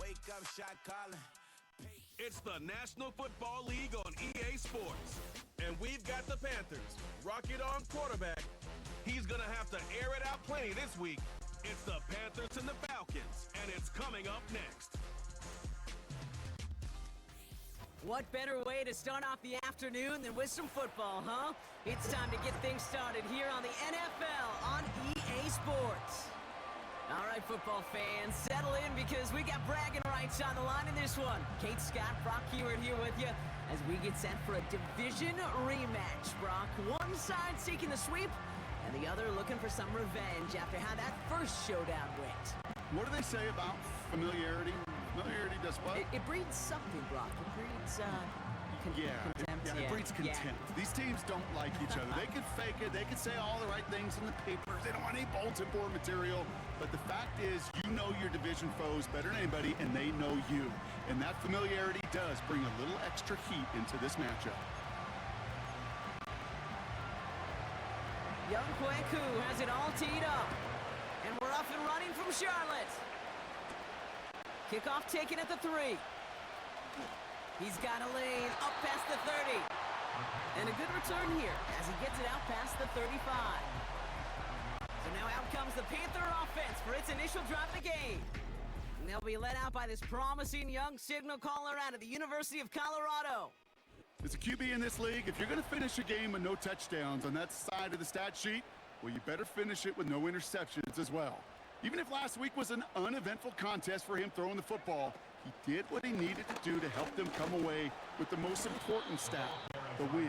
Wake up, shot calling. It's the National Football League on EA Sports. And we've got the Panthers. Rocket on quarterback. He's going to have to air it out plenty this week. It's the Panthers and the Falcons, and it's coming up next. What better way to start off the afternoon than with some football, huh? It's time to get things started here on the NFL on EA Sports. All right, football fans, settle in because we got bragging rights on the line in this one. Kate Scott, Brock Hewitt here with you as we get set for a division rematch. Brock, one side seeking the sweep and the other looking for some revenge after how that first showdown went. What do they say about familiarity? Familiarity does what? It breeds something, Brock. It breeds, contempt. It breeds contempt. Yeah. These teams don't like each other. They can fake it. They can say all the right things in the papers. They don't want any bulletin board material. But the fact is, you know your division foes better than anybody, and they know you. And that familiarity does bring a little extra heat into this matchup. Young Kweku has it all teed up. And we're off and running from Charlotte. Kickoff taken at the 3. He's got a lane up past the 30. And a good return here as he gets it out past the 35. So now out comes the Panther offense for its initial drive of the game. And they'll be led out by this promising young signal caller out of the University of Colorado. As a QB in this league, if you're going to finish a game with no touchdowns on that side of the stat sheet, well, you better finish it with no interceptions as well. Even if last week was an uneventful contest for him throwing the football, he did what he needed to do to help them come away with the most important stat, the win.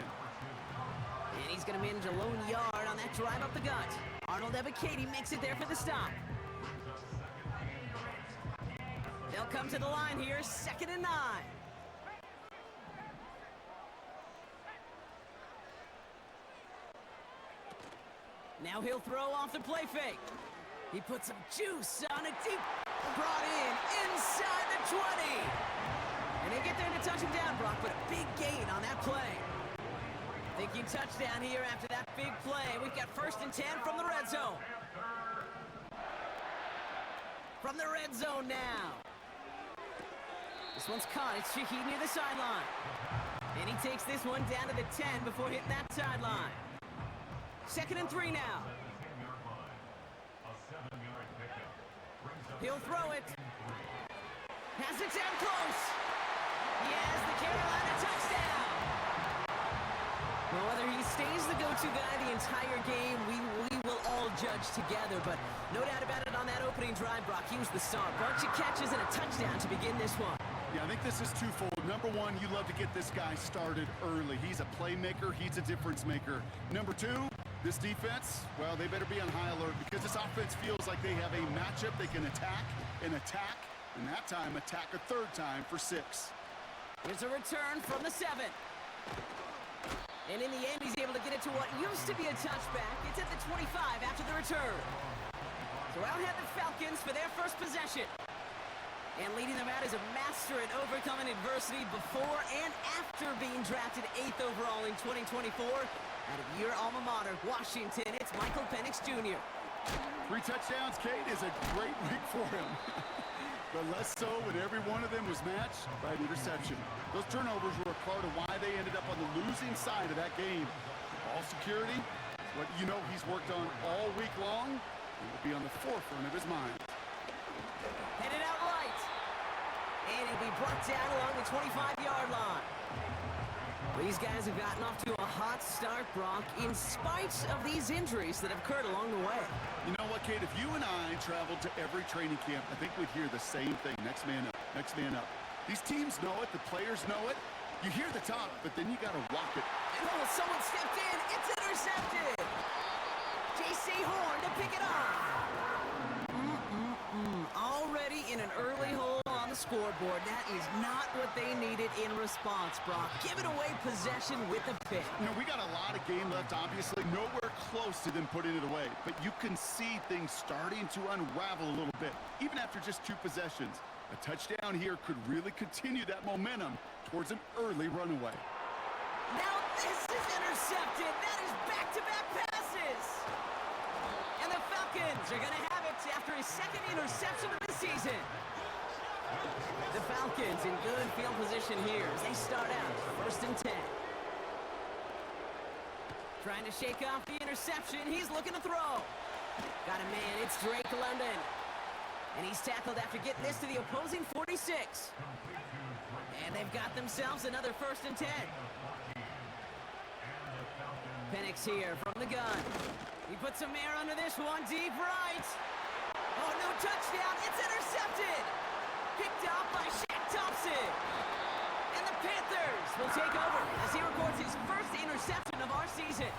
And he's going to manage a lone yard on that drive up the gut. Arnold Ebiketie makes it there for the stop. They'll come to the line here, 2nd and 9. Now he'll throw off the play fake. He puts some juice on it deep. Brought in inside the 20. And they get there to touch him down, Brock, but a big gain on that play. Thinking touchdown here after that big play. We've got 1st and 10 from the red zone. From the red zone now. This one's caught. It's Shaheed near the sideline. And he takes this one down to the 10 before hitting that sideline. 2nd and 3 now. He'll throw it. Has it down close. He has the Carolina touchdown. Well, whether he stays the go-to guy the entire game, we will all judge together. But no doubt about it on that opening drive, Brock, he was the star. Bunch of catches and a touchdown to begin this one. Yeah, I think this is twofold. Number one, you love to get this guy started early. He's a playmaker. He's a difference maker. Number two, this defense, well, they better be on high alert because this offense feels like they have a matchup they can attack, and that time attack a 3rd time for 6. Here's a return from the 7. And in the end, he's able to get it to what used to be a touchback. It's at the 25 after the return. So out head the Falcons for their first possession. And leading them out is a master at overcoming adversity before and after being drafted 8th overall in 2024. Out of your alma mater, Washington, it's Michael Penix Jr. 3 touchdowns, Kate, is a great week for him. But less so when every one of them was matched by an interception. Those turnovers were a part of why they ended up on the losing side of that game. Ball security, what you know he's worked on all week long, and will be on the forefront of his mind. Headed out light. And he'll be brought down along the 25-yard line. These guys have gotten off to a hot start, Brock, in spite of these injuries that have occurred along the way. You know what, Kate? If you and I traveled to every training camp, I think we'd hear the same thing. Next man up, next man up. These teams know it. The players know it. You hear the talk, but then you got to walk it. Oh, someone stepped in. It's intercepted. J.C. Horn to pick it up. Already in an early hole on the scoreboard. That is not what they needed in response, Brock. Giving away possession with a pick. You know, we got a lot of game left, obviously. Nowhere close to them putting it away. But you can see things starting to unravel a little bit, even after just 2 possessions. A touchdown here could really continue that momentum towards an early runaway. Now this is intercepted. That is back-to-back passes. And the Falcons are going to have it after his 2nd interception of the season. The Falcons in good field position here as they start out 1st and 10. Trying to shake off the interception. He's looking to throw. Got a man. It's Drake London. And he's tackled after getting this to the opposing 46. And they've got themselves another 1st and 10. Penix here from the gun. He puts some air under this one. Deep right. Oh, no touchdown. It's intercepted. Picked off by Shaq Thompson. And the Panthers will take over as he records his first interception of our season.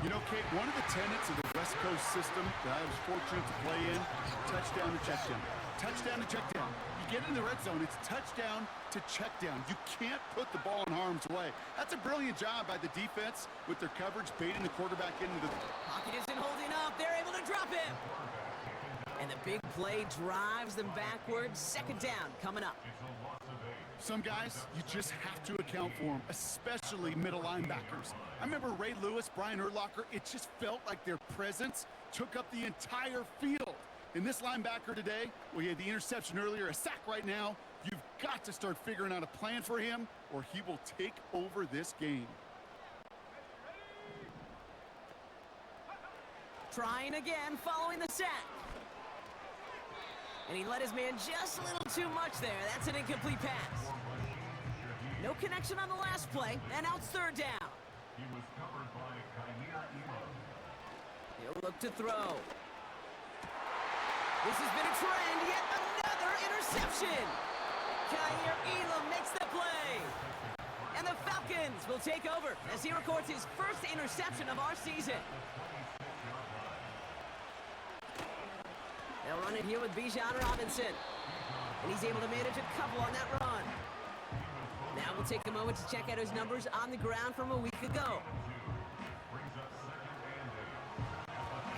You know, Kate, one of the tenets of the West Coast system that I was fortunate to play in, touchdown to check down. Touchdown to check down. You get in the red zone, it's touchdown to check down. You can't put the ball in harm's way. That's a brilliant job by the defense with their coverage, baiting the quarterback into the... Pocket isn't holding up. They're able to drop him. And the big play drives them backwards. 2nd down coming up. Some guys, you just have to account for them, especially middle linebackers. I remember Ray Lewis, Brian Urlacher, it just felt like their presence took up the entire field. And this linebacker today, well, he had the interception earlier, a sack right now. You've got to start figuring out a plan for him, or he will take over this game. Trying again, following the sack. And he let his man just a little too much there. That's an incomplete pass. No connection on the last play, and now it's 3rd down. He'll look to throw. This has been a trend, yet another interception. Kaiir Elam makes the play. And the Falcons will take over as he records his first interception of our season. They'll run it here with Bijan Robinson. And he's able to manage a couple on that run. Now we'll take a moment to check out his numbers on the ground from a week ago.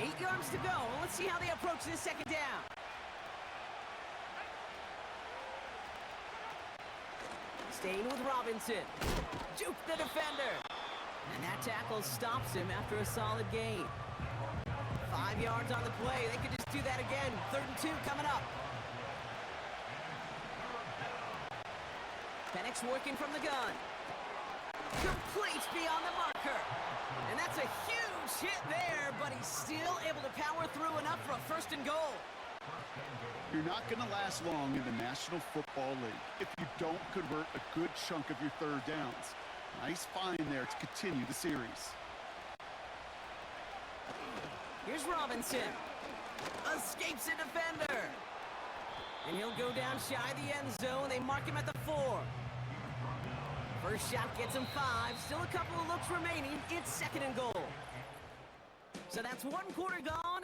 8 yards to go. Let's see how they approach this 2nd down. Staying with Robinson. Juke the defender. And that tackle stops him after a solid gain. 5 yards on the play. They could just do that again. 3rd and 2 coming up. Penix working from the gun. Complete beyond the marker. And that's a huge hit there, but he's still able to power through enough for a 1st and goal. You're not going to last long in the National Football League if you don't convert a good chunk of your 3rd downs. Nice find there to continue the series. Here's Robinson. Escapes a defender. And he'll go down shy of the end zone. They mark him at the 4. First shot gets him 5. Still a couple of looks remaining. It's 2nd and goal. So that's 1 quarter gone.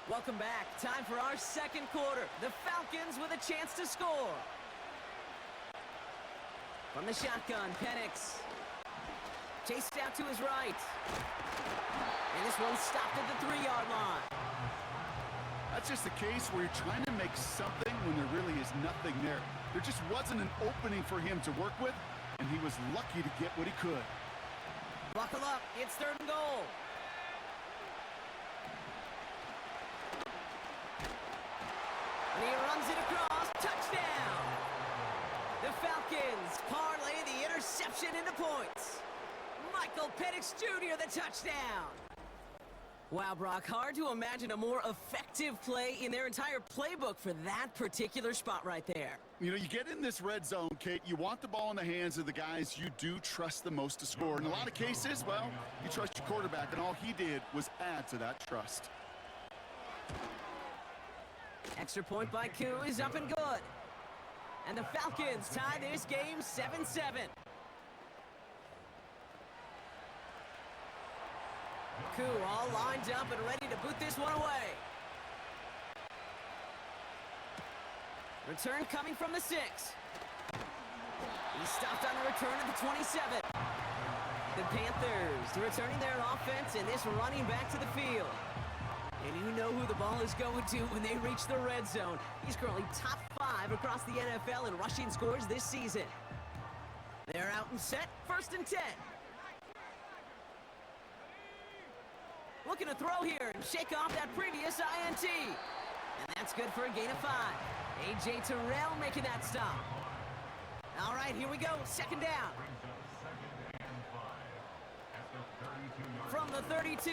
Welcome back. Time for our 2nd quarter. The Falcons with a chance to score. From the shotgun, Penix. Chased out to his right. And this one stopped at the 3-yard line. That's just a case where you're trying to make something when there really is nothing there. There just wasn't an opening for him to work with, and he was lucky to get what he could. Buckle up. It's 3rd and goal. And he runs it across. Touchdown! The Falcons parlay the interception into points. Michael Penix Jr. the touchdown. Wow, Brock, hard to imagine a more effective play in their entire playbook for that particular spot right there. You know, you get in this red zone, Kate, you want the ball in the hands of the guys you do trust the most to score. In a lot of cases, well, you trust your quarterback, and all he did was add to that trust. Extra point by Koo is up and good. And the Falcons tie this game 7-7. Koo all lined up and ready to boot this one away. Return coming from the 6. He stopped on the return at the 27. The Panthers returning their offense and this running back to the field. And you know who the ball is going to when they reach the red zone. He's currently top 5 across the NFL in rushing scores this season. They're out and set, 1st and 10. Looking to throw here and shake off that previous INT. And that's good for a gain of 5. A.J. Terrell making that stop. All right, here we go, 2nd down. From the 32.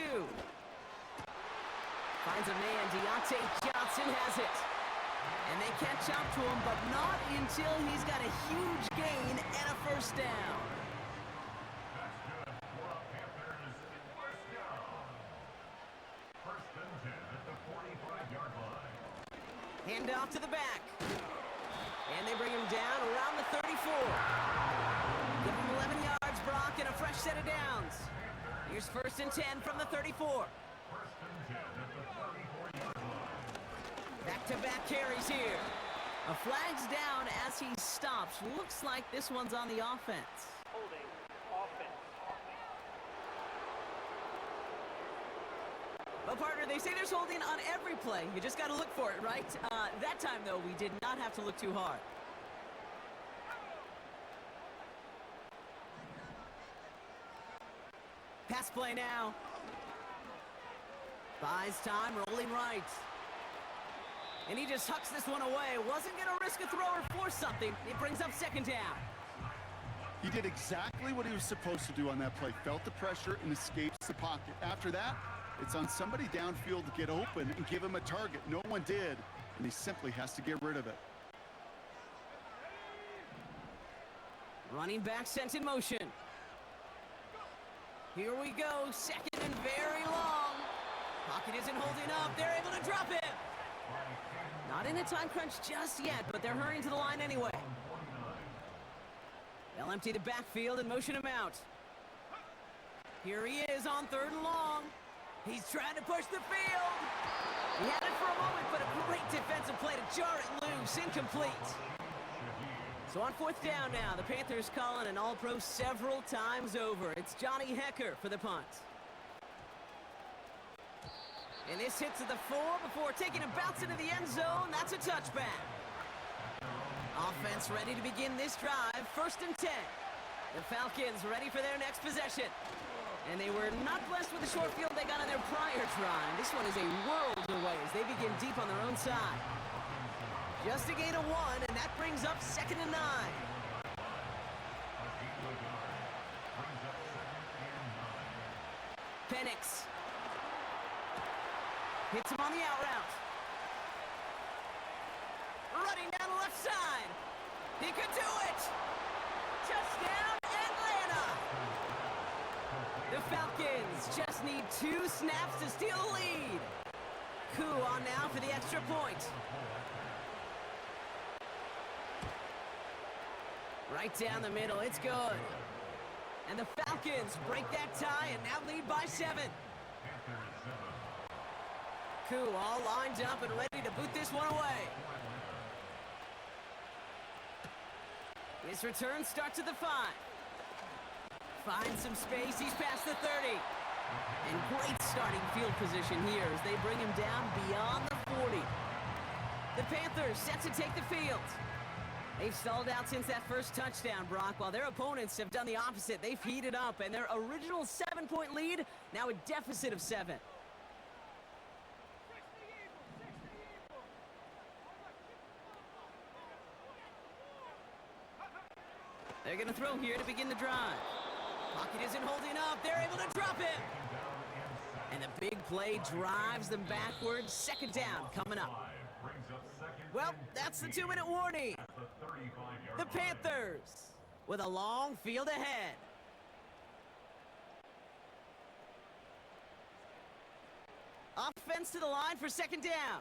Finds a man, Deontay Johnson has it. And they catch up to him, but not until he's got a huge gain and a 1st down. Hand off to the back. And they bring him down around the 34. Give him 11 yards, Brock, and a fresh set of downs. Here's 1st and 10 from the 34. Back-to-back carries here. A flag's down as he stops. Looks like this one's on the offense. Holding offense. Well, partner, they say there's holding on every play. You just got to look for it, right? That time, though, we did not have to look too hard. Pass play now. Buys time, rolling right. And he just hucks this one away. Wasn't going to risk a throw or force something. It brings up 2nd down. He did exactly what he was supposed to do on that play. Felt the pressure and escapes the pocket. After that, it's on somebody downfield to get open and give him a target. No one did, and he simply has to get rid of it. Running back sent in motion. Here we go, 2nd and very long. Pocket isn't holding up. They're able to drop him. Not in a time crunch just yet, but they're hurrying to the line anyway. They'll empty the backfield and motion him out. Here he is on 3rd and long. He's trying to push the field. He had it for a moment, but a great defensive play to jar it loose. Incomplete. So on 4th down now, the Panthers calling an All-Pro several times over. It's Johnny Hecker for the punt. And this hits at the 4 before taking a bounce into the end zone. That's a touchback. Offense ready to begin this drive. 1st and 10. The Falcons ready for their next possession. And they were not blessed with the short field they got on their prior drive. This one is a world away as they begin deep on their own side. Just a gain of 1, and that brings up 2nd and 9. Penix hits him on the out route. Running down the left side. He could do it. Touchdown, Atlanta. The Falcons just need 2 snaps to steal the lead. Koo on now for the extra point. Right down the middle, it's good. And the Falcons break that tie and now lead by 7. Koo all lined up and ready to boot this one away. His return starts at the 5. Finds some space, he's past the 30. And great starting field position here as they bring him down beyond the 40. The Panthers set to take the field. They've stalled out since that first touchdown, Brock, while their opponents have done the opposite. They've heated up, and their original 7-point lead, now a deficit of 7. They're going to throw here to begin the drive. Pocket isn't holding up. They're able to drop him. And the big play drives them backwards. 2nd down coming up. Well, that's the 2-minute warning. The Panthers with a long field ahead. Offense to the line for 2nd down.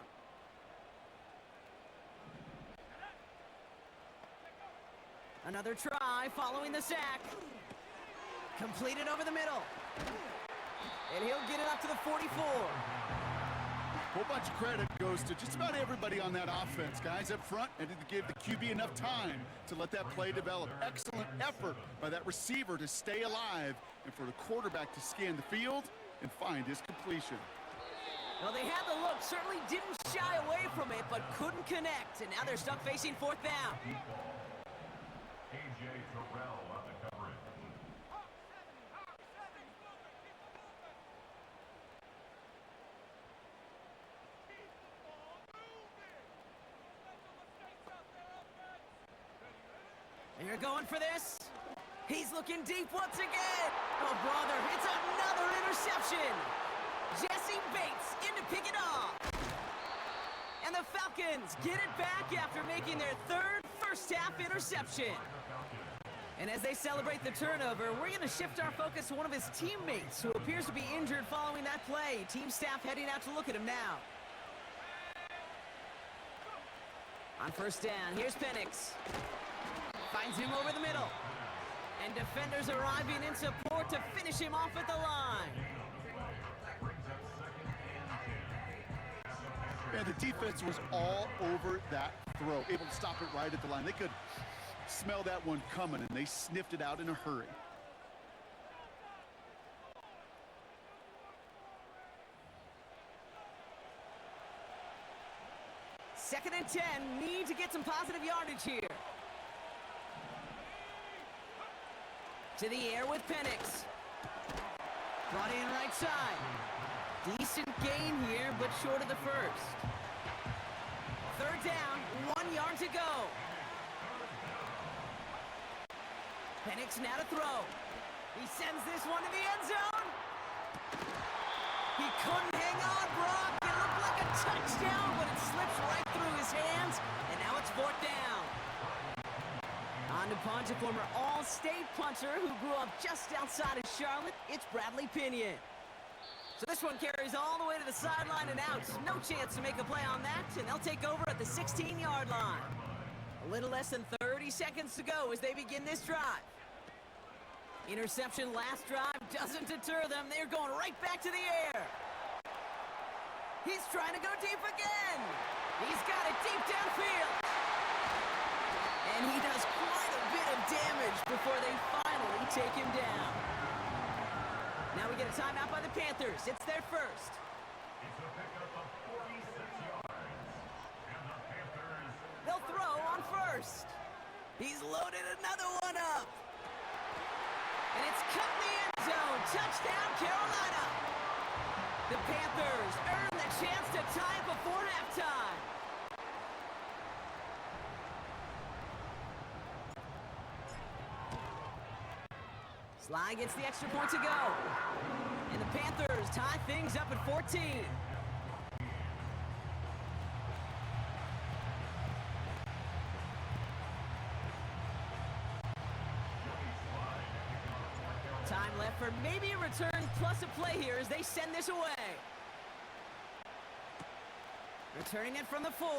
Another try following the sack. Completed over the middle. And he'll get it up to the 44. A whole bunch of credit goes to just about everybody on that offense. Guys up front and to give the QB enough time to let that play develop. Excellent effort by that receiver to stay alive and for the quarterback to scan the field and find his completion. Well, they had the look, certainly didn't shy away from it, but couldn't connect. And now they're stuck facing 4th down. A.J. Terrell on the going for this. He's looking deep once again. Oh, brother, it's another interception. Jesse Bates in to pick it off. And the Falcons get it back after making their third first-half interception. And as they celebrate the turnover, we're going to shift our focus to one of his teammates who appears to be injured following that play. Team staff heading out to look at him now. On first down, here's Penix. Finds him over the middle. And defenders arriving in support to finish him off at the line. And the defense was all over that throw, able to stop it right at the line. They could smell that one coming, and they sniffed it out in a hurry. Second and 10, need to get some positive yardage here. To the air with Penix. Brought in right side. Decent gain here, but short of the first. Third down, 1 yard to go. Penix now to throw. He sends this one to the end zone. He couldn't hang on, Brock. It looked like a touchdown, but it slips right through his hands, and now it's fourth down. On to punch, a former All-State punter who grew up just outside of Charlotte. It's Bradley Pinion. So this one carries all the way to the sideline and out. No chance to make a play on that, and they'll take over at the 16-yard line. A little less than 30 seconds to go as they begin this drive. Interception last drive doesn't deter them. They're going right back to the air. He's trying to go deep again. He's got it deep downfield. And he does quite a bit of damage before they finally take him down. Now we get a timeout by the Panthers. It's their first. They'll throw on first. He's loaded another one up. And it's cut in the end zone. Touchdown, Carolina. The Panthers earn the chance to tie it before halftime. Sly gets the extra point to go. And the Panthers tie things up at 14. Time left for maybe a return plus a play here as they send this away. Returning it from the 4.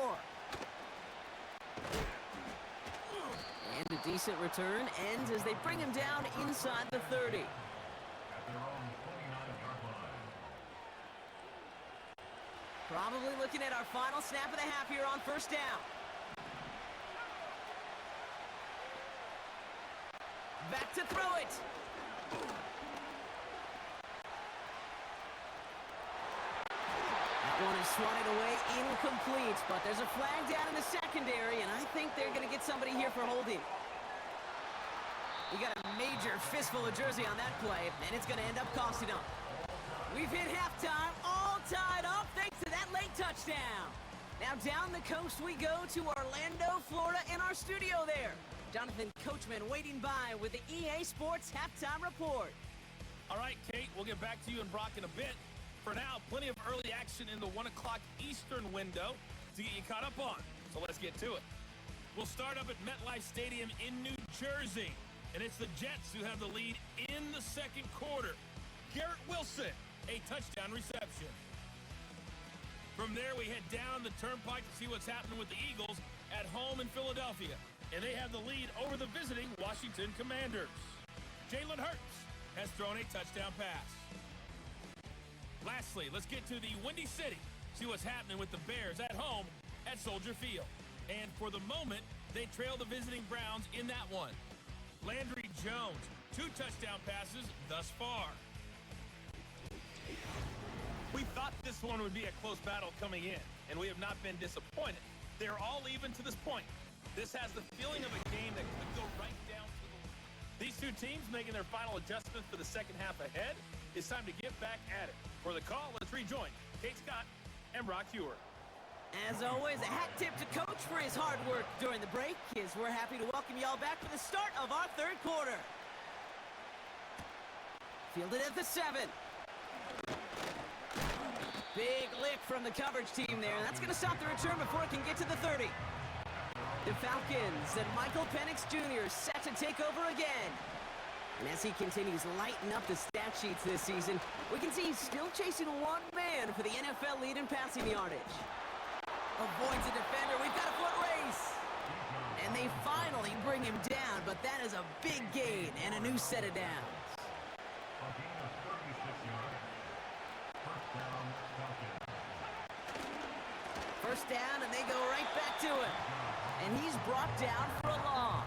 And a decent return ends as they bring him down inside the 30. Probably looking at our final snap of the half here on first down. Back to throw it. That one is swatted away, incomplete, but there's a flag down in the secondary, and I think they're going to get somebody here for holding. He got a major fistful of jersey on that play, and it's going to end up costing him. We've hit halftime, all tied up thanks to that late touchdown. Now down the coast we go to Orlando, Florida, in our studio there. Jonathan Coachman waiting by with the EA Sports Halftime Report. All right, Kate, we'll get back to you and Brock in a bit. For now, plenty of early action in the 1 o'clock Eastern window to get you caught up on. So let's get to it. We'll start up at MetLife Stadium in New Jersey. And it's the Jets who have the lead in the second quarter. Garrett Wilson, a touchdown reception. From there, we head down the turnpike to see what's happening with the Eagles at home in Philadelphia. And they have the lead over the visiting Washington Commanders. Jalen Hurts has thrown a touchdown pass. Lastly, let's get to the Windy City. See what's happening with the Bears at home at Soldier Field. And for the moment, they trail the visiting Browns in that one. Landry Jones, 2 touchdown passes thus far. We thought this one would be a close battle coming in, and we have not been disappointed. They're all even to this point. This has the feeling of a game that could go right down to the... These two teams making their final adjustment for the second half ahead. It's time to get back at it. For the call, let's rejoin Kate Scott and Brock Hewer. As always, a hat tip to Coach for his hard work during the break, as we're happy to welcome y'all back for the start of our third quarter. Fielded at the 7. Big lick from the coverage team there. That's going to stop the return before it can get to the 30. The Falcons and Michael Penix Jr. set to take over again. And as he continues lighting up the stat sheets this season, we can see he's still chasing one man for the NFL lead in passing yardage. Avoids a defender. We've got a foot race. And they finally bring him down, but that is a big gain and a new set of downs. First down, and they go right back to it. And he's brought down for a loss.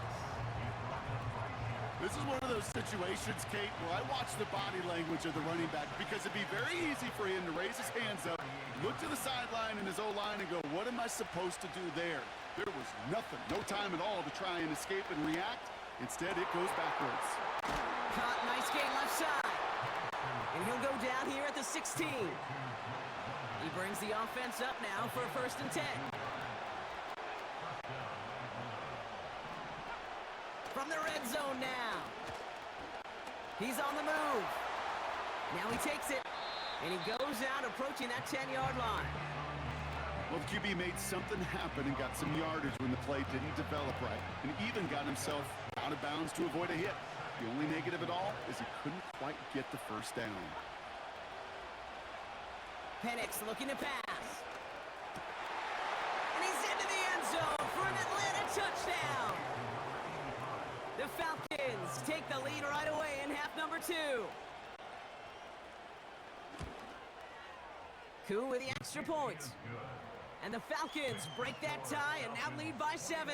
This is one of those situations, Kate, where I watch the body language of the running back because it'd be very easy for him to raise his hands up, look to the sideline in his O-line and go, what am I supposed to do there? There was nothing, no time at all to try and escape and react. Instead, it goes backwards. Caught, nice gain left side. And he'll go down here at the 16. He brings the offense up now for a 1st and 10. From the red zone now. He's on the move. Now he takes it. And he goes out approaching that 10-yard line. Well, the QB made something happen and got some yardage when the play didn't develop right. And even got himself out of bounds to avoid a hit. The only negative at all is he couldn't quite get the first down. Penix looking to pass. And he's into the end zone for an Atlanta touchdown. The Falcons take the lead right away in half number 2. Koo with the extra points. And the Falcons break that tie and now lead by 7.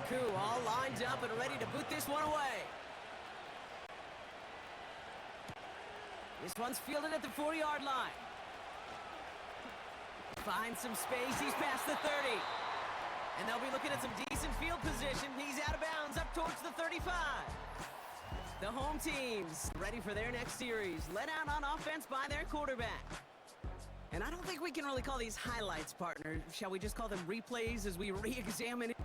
Koo all lined up and ready to boot this one away. This one's fielded at the 40-yard line. Finds some space, he's past the 30. And they'll be looking at some decent field position. He's out of bounds up towards the 35. The home teams ready for their next series, led out on offense by their quarterback. And I don't think we can really call these highlights, partner. Shall we just call them replays as we re-examine it?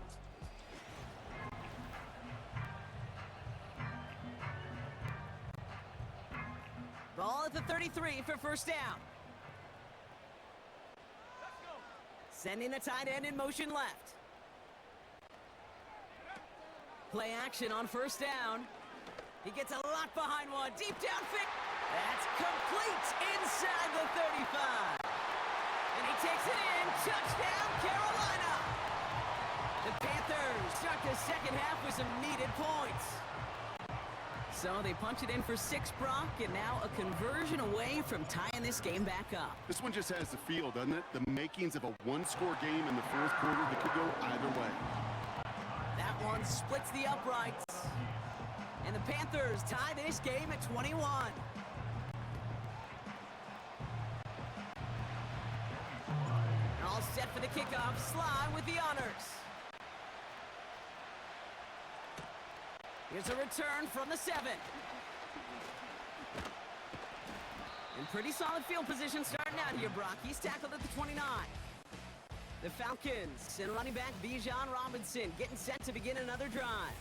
Ball at the 33 for 1st down. Sending the tight end in motion left. Play action on 1st down. He gets a lot behind one. Deep down fit. That's complete inside the 35. And he takes it in. Touchdown, Carolina. The Panthers start the second half with some needed points. So they punch it in for 6, Brock, and now a conversion away from tying this game back up. This one just has the feel, doesn't it? The makings of a one-score game in the 4th quarter that could go either way. That one splits the uprights. And the Panthers tie this game at 21. All set for the kickoff. Sly with the honors. Here's a return from the 7. In pretty solid field position starting out here, Brock. He's tackled at the 29. The Falcons and running back Bijan Robinson getting set to begin another drive.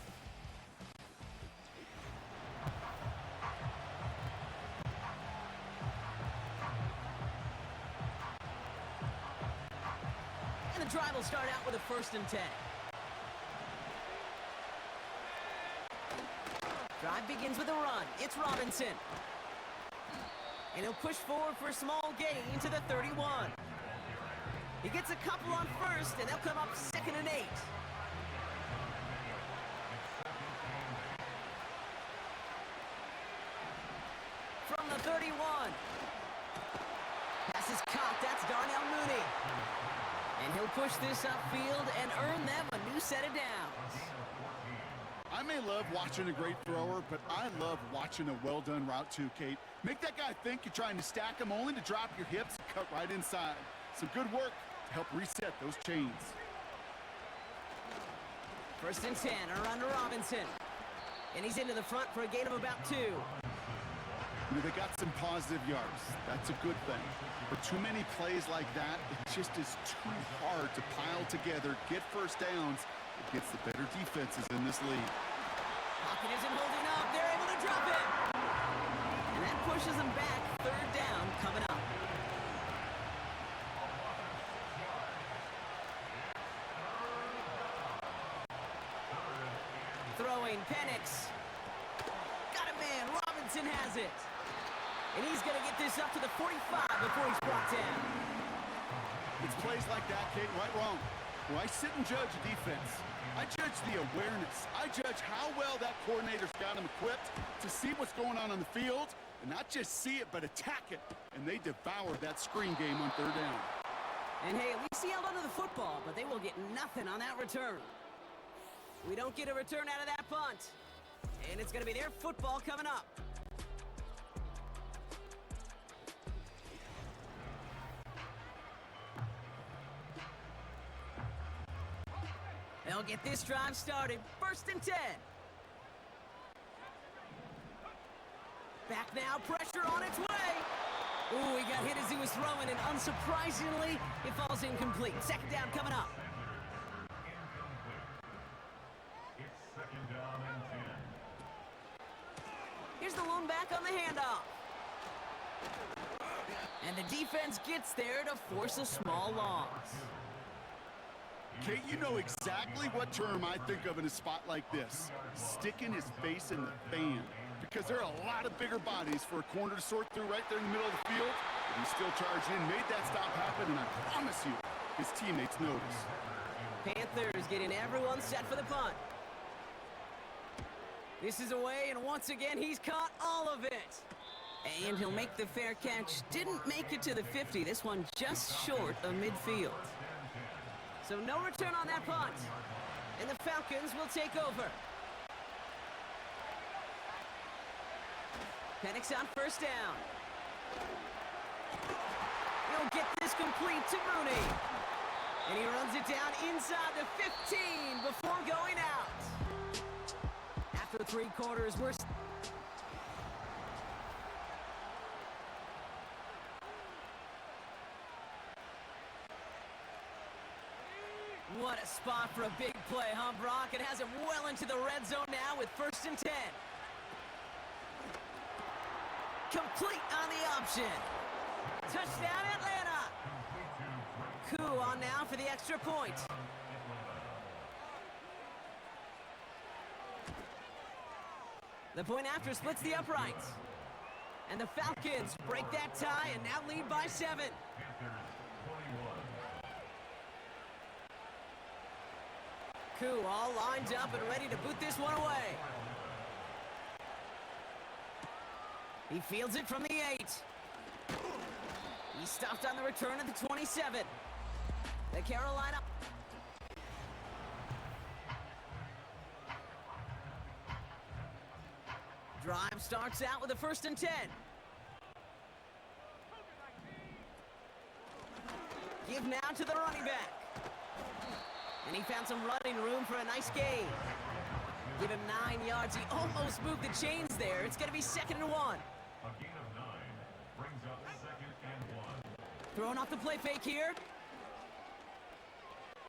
And the drive will start out with a 1st and 10. Drive begins with a run. It's Robinson. And he'll push forward for a small gain to the 31. He gets a couple on 1st, and they'll come up 2nd and 8. From the 31. Pass is caught. That's Darnell Mooney. And he'll push this upfield and earn them a new set of downs. I may love watching a great thrower, but I love watching a well-done route too, Kate. Make that guy think you're trying to stack him only to drop your hips and cut right inside. Some good work to help reset those chains. 1st and 10, a run to Robinson. And he's into the front for a gain of about 2. You know, they got some positive yards. That's a good thing. But too many plays like that, it just is too hard to pile together, get first downs. It gets the better defenses in this league. Pocket isn't holding up. They're able to drop it. And that pushes them back. Third down coming up. Throwing Penix. Got a man. Robinson has it. And he's going to get this up to the 45 before he's brought down. It's plays like that, Kate, right wrong. When I sit and judge a defense, I judge the awareness. I judge how well that coordinator's got him equipped to see what's going on the field, and not just see it, but attack it. And they devoured that screen game on third down. And hey, at least he held onto the football, but they will get nothing on that return. We don't get a return out of that punt. And it's going to be their football coming up. They'll get this drive started. First and 10. Back now, pressure on its way. Ooh, he got hit as he was throwing, and unsurprisingly, it falls incomplete. Second down coming up. Here's the lone back on the handoff. And the defense gets there to force a small loss. Kate, you know exactly what term I think of in a spot like this. Sticking his face in the fan. Because there are a lot of bigger bodies for a corner to sort through right there in the middle of the field. But he still charged in, made that stop happen, and I promise you, his teammates notice. Panthers getting everyone set for the punt. This is away, and once again, he's caught all of it. And he'll make the fair catch. Didn't make it to the 50. This one just short of midfield. So no return on that punt. And the Falcons will take over. Penix on first down. He'll get this complete to Mooney. And he runs it down inside the 15 before going out. After 3 quarters, we're... What a spot for a big play, huh, Brock? It has him well into the red zone now with first and 10. Complete on the option. Touchdown, Atlanta. Coup on now for the extra point. The point after splits the uprights. And the Falcons break that tie and now lead by 7. Coup all lined up and ready to boot this one away. He fields it from the 8. He stopped on the return at the 27. The Carolina... Drive starts out with a first and 10. Give now to the running back. And he found some running room for a nice gain. Give him 9 yards. He almost moved the chains there. It's going to be 2nd and 1. A gain of 9 brings up 2nd and 1. Throwing off the play fake here.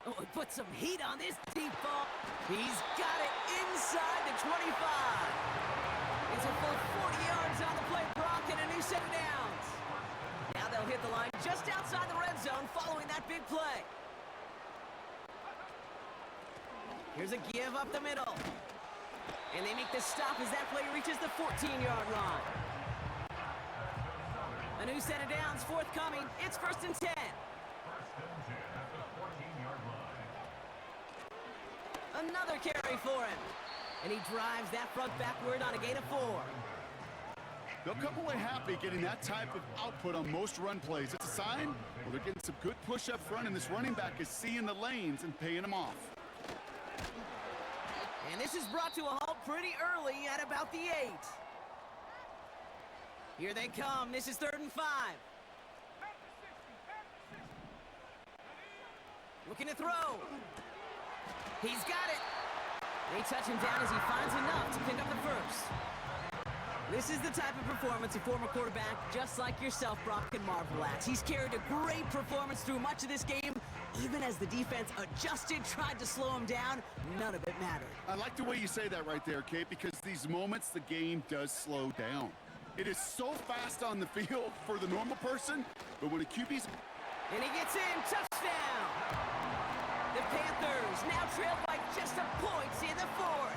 Oh, he put some heat on this deep ball. He's got it inside the 25. It's a full 40 yards on the play, Brock, and a new set of downs. Now they'll hit the line just outside the red zone following that big play. Here's a give up the middle. And they make the stop as that play reaches the 14-yard line. A new set of downs forthcoming. It's first and 10. First and 10 at the 14-yard line. Another carry for him. And he drives that front backward on a gain of 4. They'll come away happy getting that type of output on most run plays. It's a sign, well, they're getting some good push up front, and this running back is seeing the lanes and paying them off. And this is brought to a halt pretty early at about the 8. Here they come. This is 3rd and 5. Looking to throw. He's got it. They touch him down as he finds enough to pick up the first. This is the type of performance a former quarterback just like yourself, Brock, can marvel at. He's carried a great performance through much of this game. Even as the defense adjusted, tried to slow him down, none of it mattered. I like the way you say that right there, Kate, because these moments the game does slow down. It is so fast on the field for the normal person, but when a QB's... And he gets in, touchdown! The Panthers now trail by just a point in the fourth.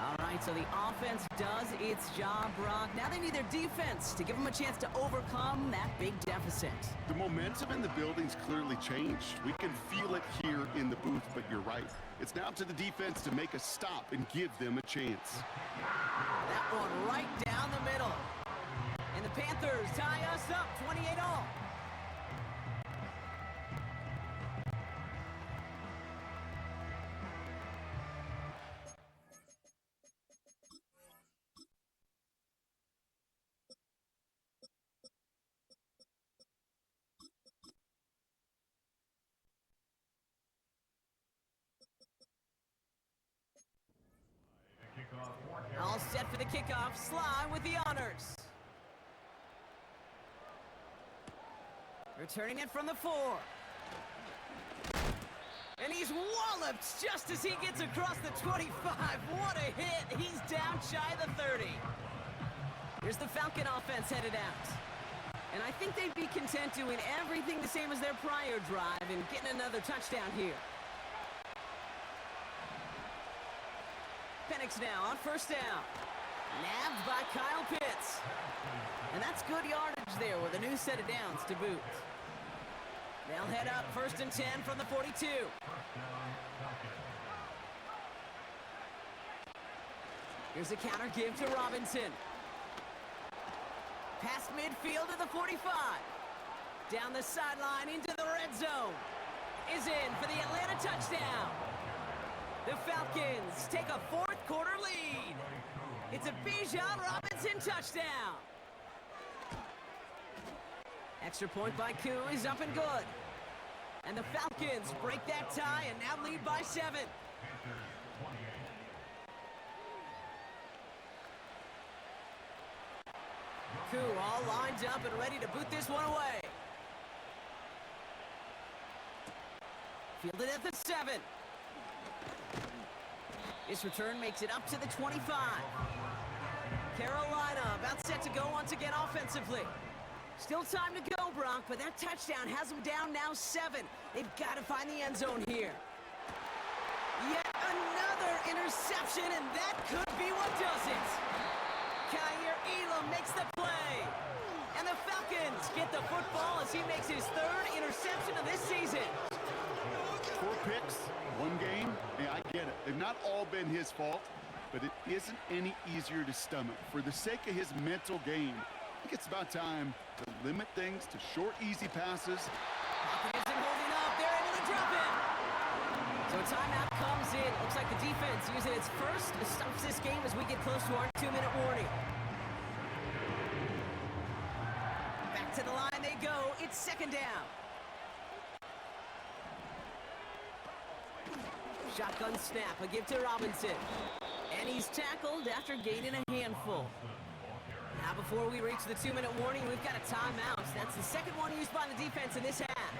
All right, so the offense does its job, Brock. Now they need their defense to give them a chance to overcome that big deficit. The momentum in the building's clearly changed. We can feel it here in the booth, but you're right. It's now to the defense to make a stop and give them a chance. That one right down the middle. And the Panthers tie us up 28-all. All set for the kickoff. Sly with the honors. Returning it from the 4. And he's walloped just as he gets across the 25. What a hit. He's down shy of the 30. Here's the Falcon offense headed out. And I think they'd be content doing everything the same as their prior drive and getting another touchdown here. Penix now on first down. Nabbed by Kyle Pitts. And that's good yardage there with a new set of downs to boot. They'll head up 1st and 10 from the 42. Here's a counter give to Robinson. Past midfield to the 45. Down the sideline into the red zone. Is in for the Atlanta touchdown. The Falcons take a fourth quarter lead. It's a Bijan Robinson touchdown. Extra point by Koo is up and good. And the Falcons break that tie and now lead by 7. Koo all lined up and ready to boot this one away. Fielded at the 7. This return makes it up to the 25. Carolina about set to go once again offensively. Still time to go, Brock, but that touchdown has them down now 7. They've got to find the end zone here. Yet another interception, and that could be what does it. Kaiir Elam makes the play. And the Falcons get the football as he makes his 3rd interception of this season. 4 picks, 1 game. Yeah, I get it. They've not all been his fault, but it isn't any easier to stomach. For the sake of his mental game, I think it's about time to limit things to short, easy passes. Hopkins holding up. They're able to drop it. So a timeout comes in. Looks like the defense using its first stops this game as we get close to our 2-minute warning. Back to the line they go. It's 2nd down. Shotgun snap, a give to Robinson. And he's tackled after gaining a handful. Now before we reach the 2-minute warning, we've got a timeout. That's the 2nd one used by the defense in this half.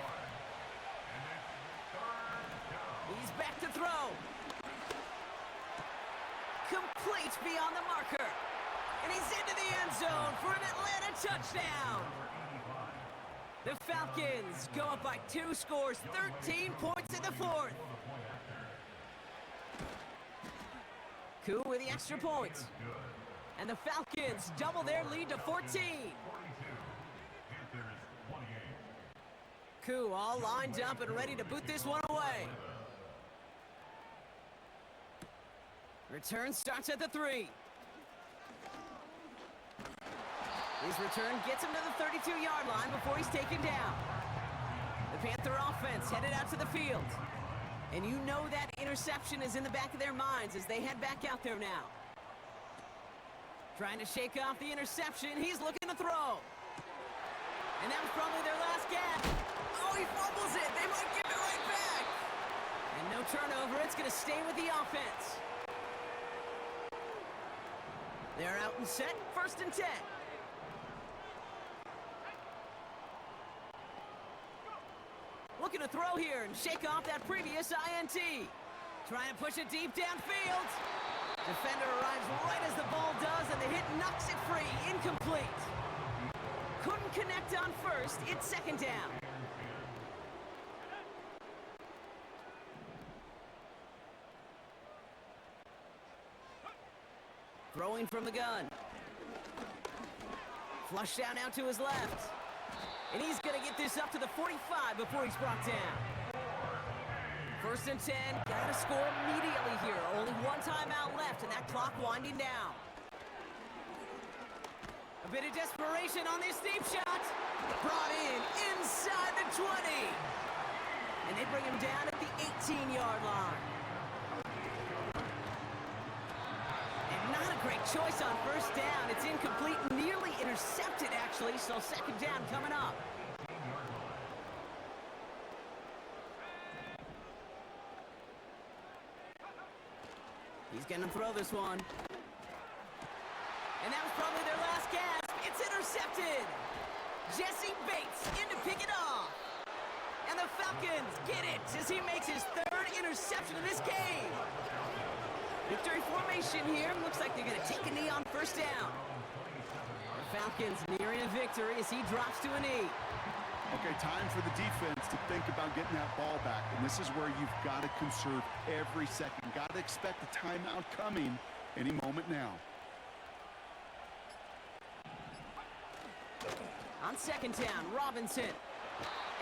He's back to throw. Complete beyond the marker. And he's into the end zone for an Atlanta touchdown. The Falcons go up by 2 scores, 13 points in the 4th. Koo with the extra point. And the Falcons double their lead to 14. Koo all lined up and ready to boot this one away. Return starts at the 3. His return gets him to the 32-yard line before he's taken down. The Panther offense headed out to the field. And you know that interception is in the back of their minds as they head back out there now. Trying to shake off the interception. He's looking to throw. And that was probably their last gap. Oh, he fumbles it. They might give it right back. And no turnover. It's going to stay with the offense. They're out and set, 1st and 10. Looking to throw here and shake off that previous INT. Trying to push it deep downfield. Defender arrives right as the ball does, and the hit knocks it free. Incomplete. Couldn't connect on 1st. It's 2nd down. Throwing from the gun. Flush down out to his left. And he's going to get this up to the 45 before he's brought down. 1st and 10. Got to score immediately here. Only one timeout left, and that clock winding down. A bit of desperation on this deep shot. Brought in inside the 20. And they bring him down at the 18-yard line. Not a great choice on 1st down. It's incomplete, nearly intercepted, actually, so 2nd down coming up. He's going to throw this one. And that was probably their last gasp. It's intercepted. Jesse Bates in to pick it off. And the Falcons get it as he makes his 3rd interception of this game. Victory formation here. Looks like they're going to take a knee on 1st down. The Falcons nearing a victory as he drops to a knee. Okay, time for the defense to think about getting that ball back. And this is where you've got to conserve every second. Got to expect a timeout coming any moment now. On 2nd down, Robinson.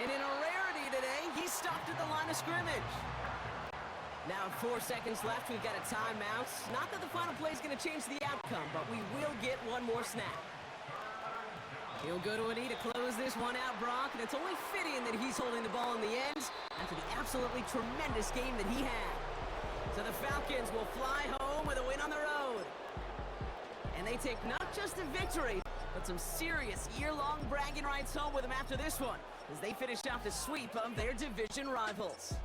And in a rarity today, he's stopped at the line of scrimmage. Now 4 seconds left, we've got a timeout. Not that the final play is going to change the outcome, but we will get one more snap. He'll go to a knee to close this one out, Brock, and it's only fitting that he's holding the ball in the end after the absolutely tremendous game that he had. So the Falcons will fly home with a win on the road. And they take not just a victory, but some serious year-long bragging rights home with them after this one, as they finished off the sweep of their division rivals.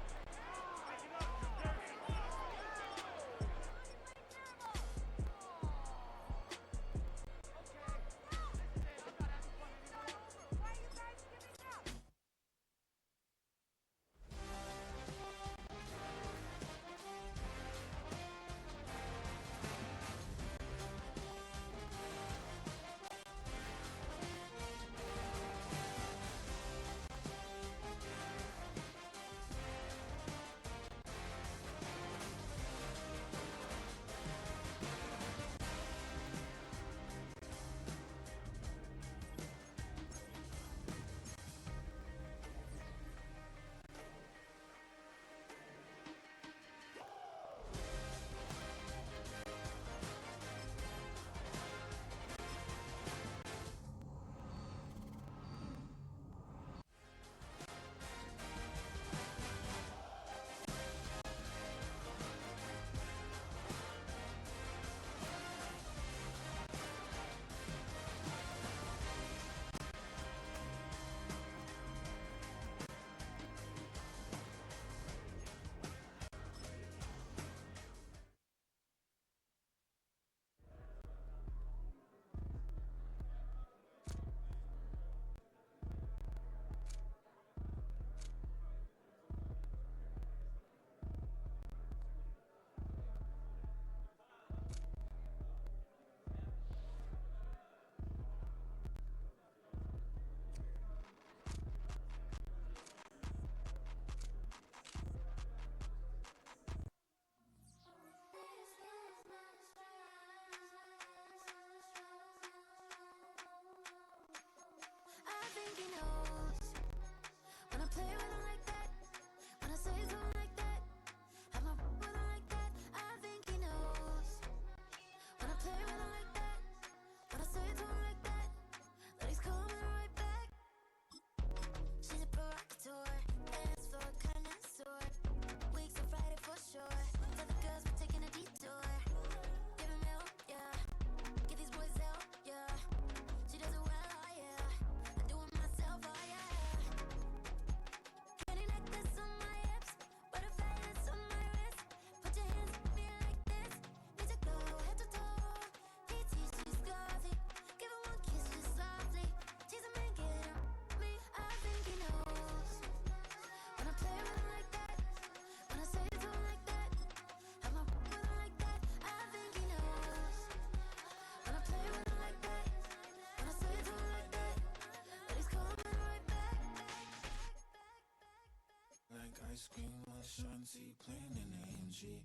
energy.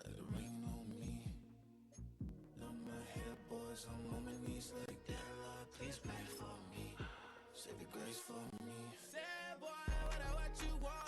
Let it rain on me. On my head, boys, I'm on my knees like that. Lord, please pray for me. Save your grace for me. Say, boy, what you want?